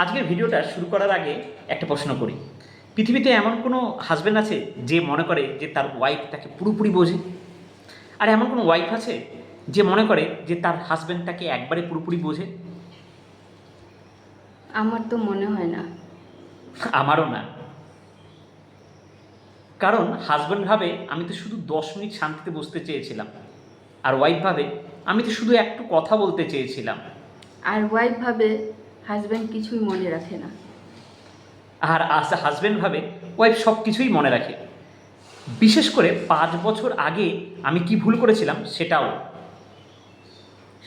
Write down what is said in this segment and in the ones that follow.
আজকের ভিডিওটা শুরু করার আগে একটা প্রশ্ন করি। পৃথিবীতে এমন কোনো হাজব্যান্ড আছে যে মনে করে যে তার ওয়াইফ তাকে পুরোপুরি বোঝে? আর এমন কোনো ওয়াইফ আছে যে মনে করে যে তার হাজব্যান্ড তাকে একবারে পুরোপুরি বোঝে? আমার তো মনে হয় না। আমারও না। কারণ হাজব্যান্ড ভাবে আমি তো শুধু 10 মিনিট শান্তিতে বসতে চেয়েছিলাম, আর ওয়াইফ ভাবে আমি তো শুধু একটু কথা বলতে চেয়েছিলাম। আর ওয়াইফ ভাবে হাজব্যান্ড কিছুই মনে রাখে না। আর হাজব্যান্ড ভাবে ওয়াইফ সব কিছুই মনে রাখে। বিশেষ করে 5 বছর আগে আমি কি ভুল করেছিলাম সেটাও।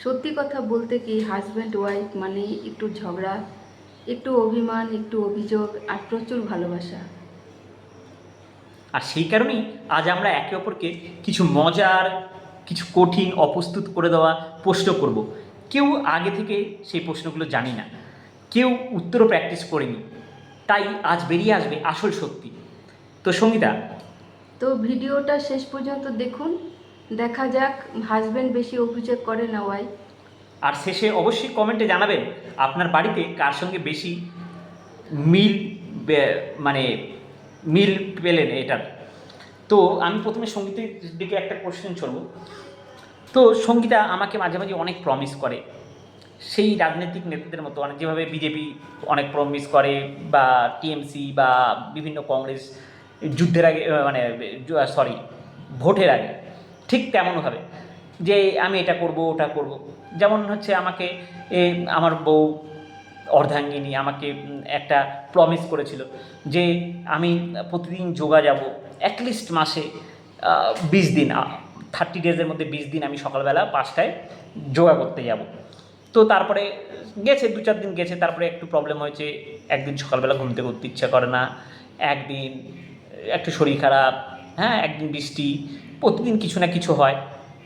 সত্যি কথা বলতে কি, হাজব্যান্ড ওয়াইফ মানে একটু ঝগড়া, একটু অভিমান, একটু অভিযোগ আর প্রচুর ভালোবাসা। আর সেই কারণেই আজ আমরা একে অপরকে কিছু মজার, কিছু কঠিন, অপ্রস্তুত করে দেওয়া প্রশ্ন করব। কেউ আগে থেকে সেই প্রশ্নগুলো জানি না, কেউ উত্তরও প্র্যাকটিস করেনি, তাই আজ বেরিয়ে আসবে আসল সত্যি। তো সঙ্গীতা, তো ভিডিওটা শেষ পর্যন্ত দেখুন, দেখা যাক হাজব্যান্ড বেশি অভিযোগ করে না ওয়াইফ। আর শেষে অবশ্যই কমেন্টে জানাবেন আপনার বাড়িতে কার সঙ্গে বেশি মিল মানে মিল পেলেন এটার। তো আমি প্রথমে সঙ্গীতের দিকে একটা কোশ্চেন ছড়ব। তো সঙ্গীতা আমাকে মাঝে মাঝে অনেক প্রমিস করে, সেই রাজনৈতিক নেতাদের মতো, অনেক যেভাবে বিজেপি অনেক প্রমিস করে, বা টিএমসি বা বিভিন্ন কংগ্রেস যুদ্ধের আগে মানে সরি ভোটের আগে, ঠিক তেমনভাবে যে আমি এটা করব ওটা করব। যেমন হচ্ছে আমাকে আমার বউ অর্ধাঙ্গিনী আমাকে একটা প্রমিস করেছিল যে আমি প্রতিদিন যোগা যাব, অ্যাটলিস্ট মাসে 20 দিন, 30 ডেজের মধ্যে 20 দিন আমি সকালবেলা 5টায় যোগা করতে যাব। তো তারপরে গেছে 2-4 দিন গেছে, তারপরে একটু প্রবলেম হয়েছে। একদিন সকালবেলা ঘুম থেকে উঠতে ইচ্ছা করে না, একদিন একটু শরীর খারাপ, হ্যাঁ একদিন বৃষ্টি, প্রতিদিন কিছু না কিছু হয়,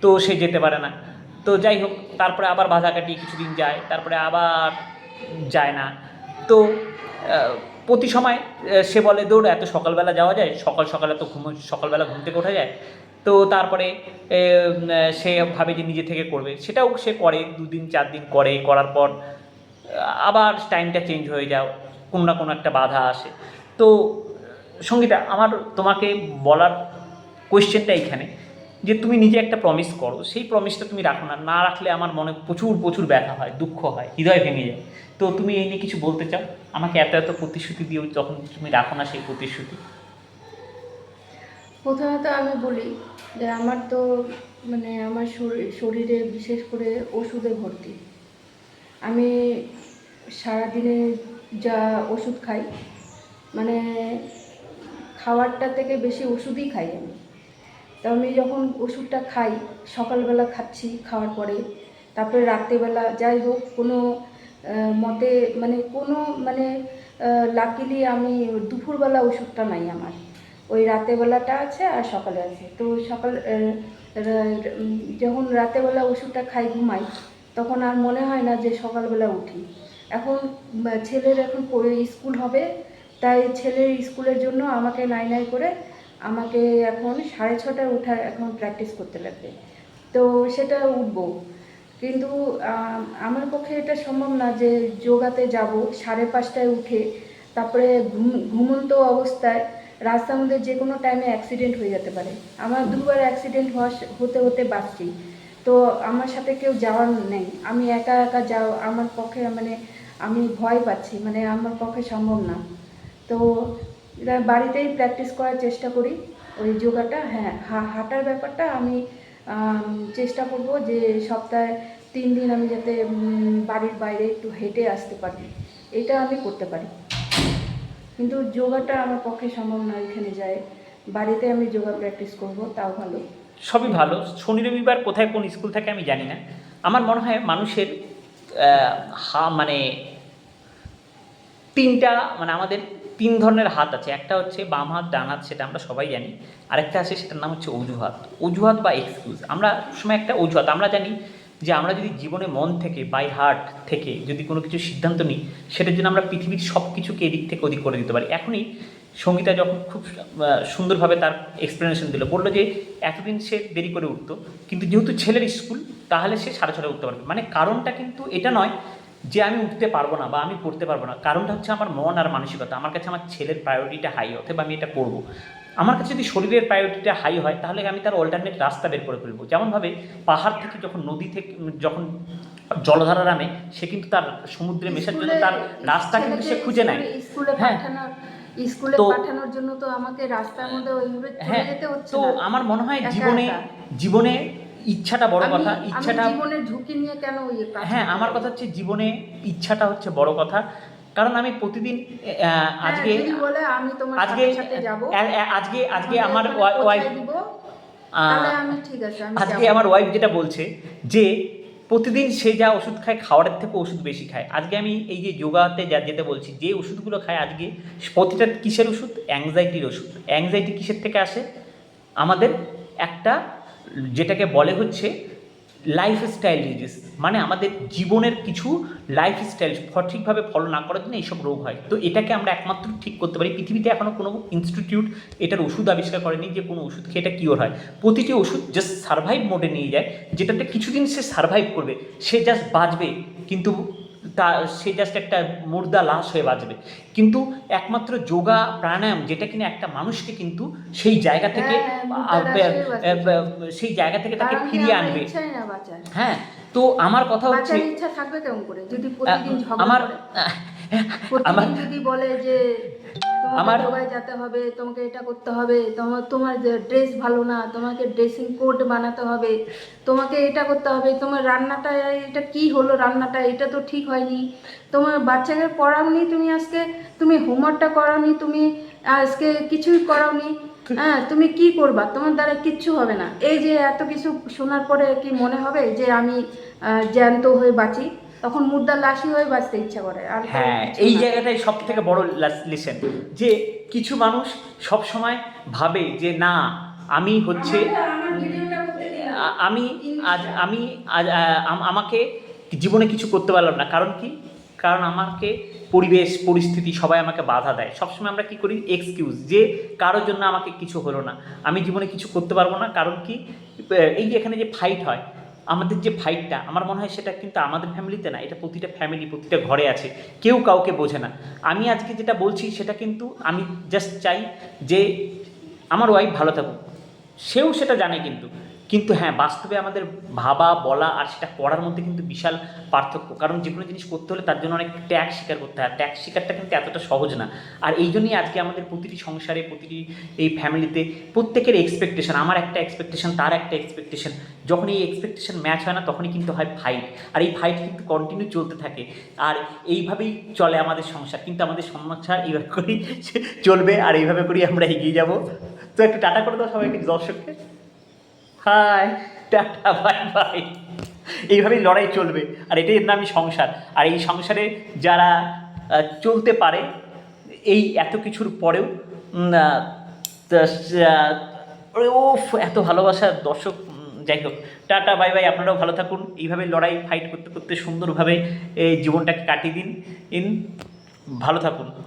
তো সে যেতে পারে না। তো যাই হোক, তারপরে আবার বাধা কাটিয়ে কিছুদিন যায়, তারপরে আবার যায় না। তো প্রতি সময় সে বলে দৌড় এত সকালবেলা যাওয়া যায়, সকাল সকাল এত সকালবেলা ঘুম থেকে ওঠা যায়। তো তারপরে সে ভাবে যে নিজে থেকে করবে, সেটাও সে করে, 2 দিন 4 দিন করে, করার পর আবার টাইমটা চেঞ্জ হয়ে যাও, কোনো না কোনো একটা বাধা আসে। তো সঙ্গীতা, আমার তোমাকে বলার কোয়েশ্চেনটা এইখানে যে তুমি নিজে একটা প্রমিস করো, সেই প্রমিসটা তুমি রাখো না, না রাখলে আমার মনে প্রচুর প্রচুর ব্যথা হয়, দুঃখ হয়, হৃদয় ভেঙে যায়। তো তুমি এই নিয়ে কিছু বলতে চাও? আমাকে এত এত প্রতিশ্রুতি দিও, যখন তুমি রাখো না সেই প্রতিশ্রুতি। প্রথমত আমি বলি যে আমার তো মানে আমার শরীরে বিশেষ করে ওষুধে ভর্তি। আমি সারাদিনে যা ওষুধ খাই, মানে খাবারটা থেকে বেশি ওষুধই খাই আমি। তো আমি যখন ওষুধটা খাই, সকালবেলা খাচ্ছি, খাওয়ার পরে তারপরে রাত্রেবেলা যাই হোক কোনো মতে মানে কোনো মানে লাকিলি আমি দুপুরবেলা ওষুধটা নাই আমার, ওই রাতেরবেলাটা আছে আর সকালে আছে। তো যখন রাতেরবেলা ওষুধটা খাই ঘুমাই, তখন আর মনে হয় না যে সকালবেলা উঠি। এখন ছেলের এখন স্কুল হবে, তাই ছেলের স্কুলের জন্য আমাকে নাই নাই করে আমাকে এখন 6:30টায় ওঠার এখন প্র্যাকটিস করতে লাগবে। তো সেটা উঠবো, কিন্তু আমার পক্ষে এটা সম্ভব না যে যোগাতে যাব 5:30টায় উঠে, তারপরে ঘুমন্ত অবস্থায় রাস্তার মধ্যে যে কোনো টাইমে অ্যাক্সিডেন্ট হয়ে যেতে পারে। আমার দুবার অ্যাক্সিডেন্ট হতে হতে বাঁচছি। তো আমার সাথে কেউ যাওয়ার নেই, আমি একা একা যাও আমার পক্ষে মানে আমি ভয় পাচ্ছি, মানে আমার পক্ষে সম্ভব না। তো বাড়িতেই প্র্যাকটিস করার চেষ্টা করি ওই যোগাটা। হ্যাঁ, হাঁটার ব্যাপারটা আমি চেষ্টা করব যে সপ্তাহে 3 দিন আমি যাতে বাড়ির বাইরে একটু হেঁটে আসতে পারি, এটা আমি করতে পারি। কিন্তু যোগাটা আমার পক্ষে সম্ভব না, এখানে যায় বাড়িতে আমি যোগা প্র্যাকটিস করব, তাও ভালো। সবই ভালো, শনি রবিবার কোথায় কোন স্কুল থাকে আমি জানি না। আমার মনে হয় মানুষের মানে তিনটা, মানে আমাদের 3 ধরনের হাত আছে। একটা হচ্ছে বাম হাত, ডান হাত, সেটা আমরা সবাই জানি। আরেকটা আছে, সেটার নাম হচ্ছে অজুহাত। অজুহাত বা এক্সকিউজ, আমরা সময় একটা অজুহাত আমরা জানি যে আমরা যদি জীবনে মন থেকে বাই হার্ট থেকে যদি কোনো কিছু সিদ্ধান্ত নিই, সেটার জন্য আমরা পৃথিবীর সব কিছুকে এদিক থেকে ওদিক করে দিতে পারি। এখনই সঙ্গীতা যখন খুব সুন্দরভাবে তার এক্সপ্লেনেশন দিল, বললো যে এতদিন সে দেরি করে উঠতো, কিন্তু যেহেতু ছেলের স্কুল তাহলে সে 6:30টায় উঠতে পারবে। মানে কারণটা কিন্তু এটা নয় যে আমি উঠতে পারবো না বা আমি করতে পারবো না, কারণটা হচ্ছে আমার মন আর মানসিকতা। আমার কাছে আমার ছেলের প্রায়োরিটিটা হাই, অথবা আমি এটা করবো। আমার কাছে যদি শরীরের প্রায়োরিটিটা হাই হয়, তাহলে আমি তার অল্টারনেট রাস্তা বের করে ফেলবো। যেমনভাবে পাহাড় থেকে যখন নদী থেকে যখন জলধারা নামে, সে কিন্তু তার সমুদ্রে মেশার জন্য তার রাস্তা কিন্তু সে খুঁজে নেয়। হ্যাঁ, স্কুলে তো পাঠানোর জন্য তো আমাকে রাস্তার মধ্যে ওইভাবে চলে হ্যাঁ, যেতে হচ্ছে তো না। আমার মনে হয় একা জীবনে একা। জীবনে ইচ্ছাটা বড় কথা। আমি ইচ্ছাটা, জীবনের ঝুঁকি নিয়ে কেন কাজ হ্যাঁ, করব? আমার কথা হচ্ছে জীবনে ইচ্ছাটা হচ্ছে বড় কথা। কারণ আমি প্রতিদিন আজকে যদি বলে আমি তোমার আজকে সাথে যাব, আজকে আমার ওখানে ওয়াইফ, পৌঁছায় দিব, তাহলে আমি ঠিক আছে, আমি আজকে যাব। আমার ওয়াইফ যেটা বলছে যে প্রতিদিন সে যা ওষুধ খায়, খাওয়ারের থেকে ওষুধ বেশি খায়। আজকে আমি এই যে যোগাতে যেতে বলছি, যে ওষুধগুলো খায় আজকে প্রতিটা কিসের ওষুধ? অ্যাংজাইটির ওষুধ। অ্যাংজাইটি কিসের থেকে আসে? আমাদের একটা যেটাকে বলে হচ্ছে লাইফস্টাইল ডিজিজ, মানে আমাদের জীবনের কিছু লাইফস্টাইল সঠিকভাবে ফলো না করার জন্য এইসব রোগ হয়। তো এটাকে আমরা একমাত্র ঠিক করতে পারি, পৃথিবীতে এখনও কোনো ইনস্টিটিউট এটার ওষুধ আবিষ্কার করেনি যে কোনো ওষুধ খেয়ে এটা কিওর হয়। প্রতিটি ওষুধ জাস্ট সারভাইভ মোডে নিয়ে যায়, যেটাতে কিছুদিন সে সারভাইভ করবে, সে জাস্ট বাঁচবে, কিন্তু সে জাস্ট একটা মুর্দা লাশ হয়ে বাঁচবে। কিন্তু একমাত্র যোগা প্রাণায়াম, যেটা কিনা একটা মানুষকে কিন্তু সেই জায়গা থেকে সেই জায়গা থেকে তাকে ফিরিয়ে আনবে। হ্যাঁ, তো আমার কথা হচ্ছে, বাচ্চার ইচ্ছা থাকবে কেমন করে যদি প্রতিদিন ঝগড়া আমার করে? প্রতিদিন যদি বলে যে তোমাকে যোগায় যেতে হবে, তোমাকে এটা করতে হবে, তোমার ড্রেস ভালো না, তোমাকে ড্রেসিং কোড বানাতে হবে, তোমাকে এটা করতে হবে, তোমার রান্নাটা এটা কি হলো, রান্নাটা এটা তো ঠিক হয়নি, তোমার বাচ্চাকে পড়াওনি, তুমি আজকে তুমি হোমওয়ার্কটা করাওনি, তুমি আজকে কিছুই করাওনি, হ্যাঁ তুমি কি করবা, তোমার দ্বারা কিচ্ছু হবে না। এই যে এত কিছু শোনার পরে কি মনে হবে যে আমি জ্যান্ত হয়ে বাঁচি? তখন মুর্দার লাশই হয়ে বাঁচতে ইচ্ছা করে। আর হ্যাঁ, এই জায়গাটাই সব থেকে বড় লেসেন, যে কিছু মানুষ সব সময় ভাবে যে না, আমি হচ্ছে আমি আমাকে জীবনে কিছু করতে পারলাম না, কারণ কি? কারণ আমাকে পরিবেশ পরিস্থিতি সবাই আমাকে বাধা দেয়। সবসময় আমরা কি করি? এক্সকিউজ, যে কারোর জন্য আমাকে কিছু হলো না, আমি জীবনে কিছু করতে পারবো না। কারণ কি? এই যে এখানে যে ফাইট হয়, আমাদের যে ফাইটটা, আমার মনে হয় সেটা কিন্তু আমাদের ফ্যামিলিতে না, এটা প্রতিটা ফ্যামিলি, প্রতিটা ঘরে আছে, কেউ কাউকে বোঝে না। আমি আজকে যেটা বলছি সেটা কিন্তু আমি জাস্ট চাই যে আমার ওয়াইফ ভালো থাকুক, সেও সেটা জানে, কিন্তু হ্যাঁ, বাস্তবে আমাদের ভাবা বলা আর সেটা করার মধ্যে কিন্তু বিশাল পার্থক্য। কারণ যে কোনো জিনিস করতে হলে তার জন্য অনেক ত্যাগ স্বীকার করতে হয়, ত্যাগ স্বীকারটা কিন্তু এতটা সহজ না। আর এই জন্যই আজকে আমাদের প্রতিটি সংসারে, প্রতিটি এই ফ্যামিলিতে প্রত্যেকের এক্সপেকটেশন, আমার একটা এক্সপেকটেশন, তার একটা এক্সপেকটেশন, যখন এই এক্সপেকটেশন ম্যাচ হয় না, তখনই কিন্তু হয় ফাইট। আর এই ফাইট কিন্তু কন্টিনিউ চলতে থাকে, আর এইভাবেই চলে আমাদের সংসার। কিন্তু আমাদের সংসার এইভাবে করেই চলবে, আর এইভাবে করেই আমরা এগিয়ে যাব। তো একটু টাটা করে দাও সবাইকে, দর্শককে হাই, টাটা, বাই বাই। এইভাবেই লড়াই চলবে, আর এটাই এর নামই সংসার। আর এই সংসারে যারা চলতে পারে এই এত কিছুর পরেও, এত ভালোবাসার দর্শক, যাই হোক, টাটা, বাই বাই। আপনারাও ভালো থাকুন, এইভাবে লড়াই ফাইট করতে করতে সুন্দরভাবে এই জীবনটাকে কাটিয়ে দিন। ভালো থাকুন।